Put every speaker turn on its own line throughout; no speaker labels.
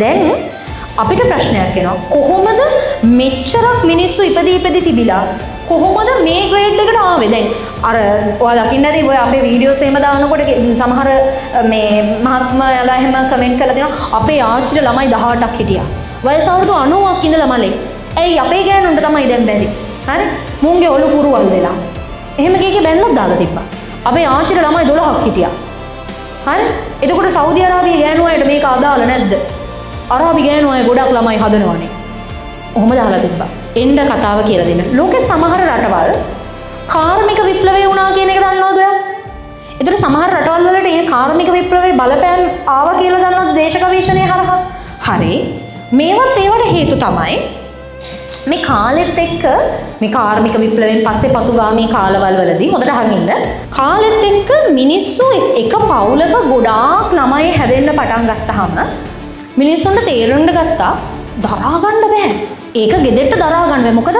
දැන් අපිට ප්‍රශ්නයක් එනවා. කොහොමද මෙච්චරක් මිනිස්සු ඉපදී තිබිලා කොහොමද මේ ග්‍රේඩ් එකට ආවේ? දැන් අර ඔයා දකින්න ඇති ඔය අපේ වීඩියෝස් එහෙම දානකොට සමහර මේ මහත්මයාලා එහෙම කමෙන්ට් කරලා දෙනවා අපේ ආච්චිට ළමයි 18ක් හිටියා. වයස අවුරුදු 90ක් ඉඳලා මලේ. ඇයි අපේ ගෑනුන්ට තමයි දැන් බැරි? හරි? මුංගේ ඔලු කුරුවල් වෙලා. එහෙම කීකේ බැන්නක් දාලා තිබ්බා. අපේ ආච්චිට ළමයි 12ක් හිටියා. හරි? එතකොට සෞදි අරාබියේ ගෑනු අයට මේක අදාළ නැද්ද? අරාබි ගෑනු අය ගොඩක් ළමයි හදනවනේ. ඔහොම දාලා තිබ්බා. එන්න කතාව කියලා දෙන්න. ලෝකේ සමහර රටවල් කාර්මික විප්ලවය වුණා කියන එක දන්නවද ඔයා? ඒතර සමහර රටවල් වලට මේ කාර්මික විප්ලවයේ බලපෑම් ආවා කියලා දන්නවද දේශ ගවේෂණය හරහා? හරි. මේවත් ඒවට හේතු තමයි මේ කාලෙත් එක්ක මේ කාර්මික විප්ලවයෙන් පස්සේ පසුගාමී කාලවල වලදී හොඳට අහන් ඉන්න. කාලෙත් එක්ක මිනිස්සු එක පවුලක ගොඩාක් ළමයි හැදෙන්න පටන් ගත්තාම මිනිස්සුන්ට තේරෙන්න ගත්තා දරා ගන්න බෑ. ඒක ගෙදරට දරා ගන්න බෑ. මොකද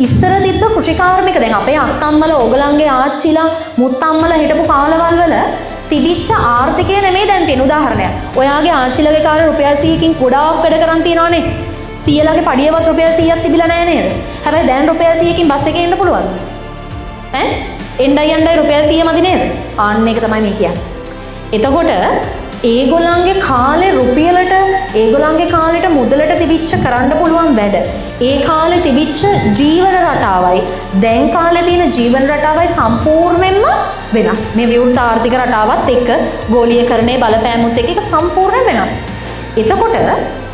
ඉස්සර තිබ්බ කෘෂිකාර්මික දැන් අපේ අත්තම්මලා ඕගලන්ගේ ආච්චිලා මුත්තම්මලා හිටපු කාලවල වල තිබිච්ච ආර්ථිකය නෙමෙයි දැන් තියෙන උදාහරණයක්. ඔයාගේ ආච්චිලගේ කාලේ රුපියල් 100කින් ගොඩාක් වැඩ කරන් තියනවනේ. සියලගේ පඩියවත් රුපියල් 100ක් තිබිලා නැහැ නේද? හැබැයි දැන් රුපියල් 100කින් බස් එකේ එන්න පුළුවන්ද? ඈ? එන්නයි රුපියල් 100 මදි නේද? ආන්න ඒක තමයි මේ කියන්නේ. එතකොට ඒගොල්ලන්ගේ කාලේ රුපියලට ඒගොල්ලන්ගේ කාලෙට මුදලට තිබිච්ච කරන්න පුළුවන් වැඩ ඒ කාලේ තිබිච්ච ජීවන රටාවයි දැන් කාලේ තියෙන ජීවන රටාවයි සම්පූර්ණයෙන්ම වෙනස්. මේ විවෘත ආර්ථික රටාවත් එක්ක ගෝලීයකරණයේ බලපෑමුත් එක්ක ඒක සම්පූර්ණයෙන් වෙනස්. එතකොට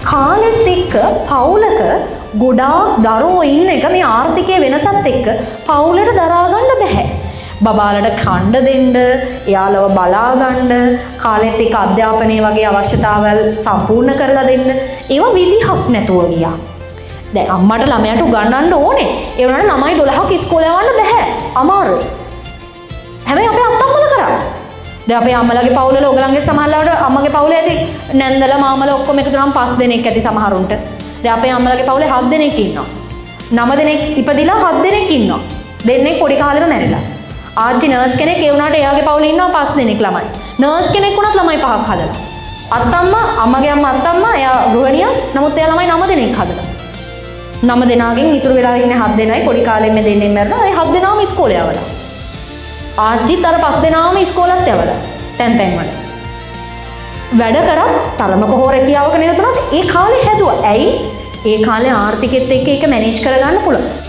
කාලෙත් එක්ක පවුලක ගොඩාක් දරුවෝ ඉන්න එක මේ ආර්ථිකයේ වෙනසත් එක්ක පවුලට දරා ගන්න බෑ. බබාලට කණ්ඩ දෙන්න, එයාලව බලා ගන්න, කාලෙත් එක්ක අධ්‍යාපනය වගේ අවශ්‍යතාවල් සම්පූර්ණ කරලා දෙන්න. ඒවා විදිහක් නැතුව ගියා. දැන් අම්මට ළමයාට උගන්වන්න ඕනේ. ඒ වුණාට ළමයි 12ක් ඉස්කෝලේ යවන්න බෑ. අමාරුයි. හැබැයි අපේ අත්තම්මලා කරා. දැන් අපේ අම්මලාගේ පවුලවල ඔයගලන්ගේ සමහරවල්ලාට අම්මගේ පවුලේ ඇති නැන්දලා මාමලා ඔක්කොම එකතු වුණාම 5 දෙනෙක් ඇති සමහරුන්ට. දැන් අපේ අම්මලාගේ පවුලේ 7 දෙනෙක් ඉන්නවා. 9 දෙනෙක් ඉපදිලා 7 දෙනෙක් ඉන්නවා. දෙන්නෙක් පොඩි කාලෙම මැරිලා. ආච්චි නර්ස් කෙනෙක් ඒ වුණාට එයාගේ පවුලේ ඉන්නවා 5 දෙනෙක් ළමයි. නර්ස් කෙනෙක් වුණත් ළමයි 5ක් හදලා. අත්තම්මා අම්මගේ අම්මා අත්තම්මා එයා ගෘහණියක්. නමුත් එයා ළමයි 9 දෙනෙක් හදලා. 9 දෙනාගෙන් ඉතුරු වෙලා ඉන්නේ 7 දෙනයි පොඩි කාලෙම මේ දෙන්නෙක් මැරලා. ඒ 7 දෙනාම ඉස්කෝලේ යවලා. ආච්චිත් අර 5 දෙනාම ඉස්කෝලත් යවලා. තැන් වල. වැඩ කරා තරමක හෝ රැකියාවක නිරතුණත් ඒ කාලේ හැදුවා. ඇයි? ඒ කාලේ ආර්ථිකෙත් එක්ක ඒක මැනේජ් කරගන්න පුළුවන්.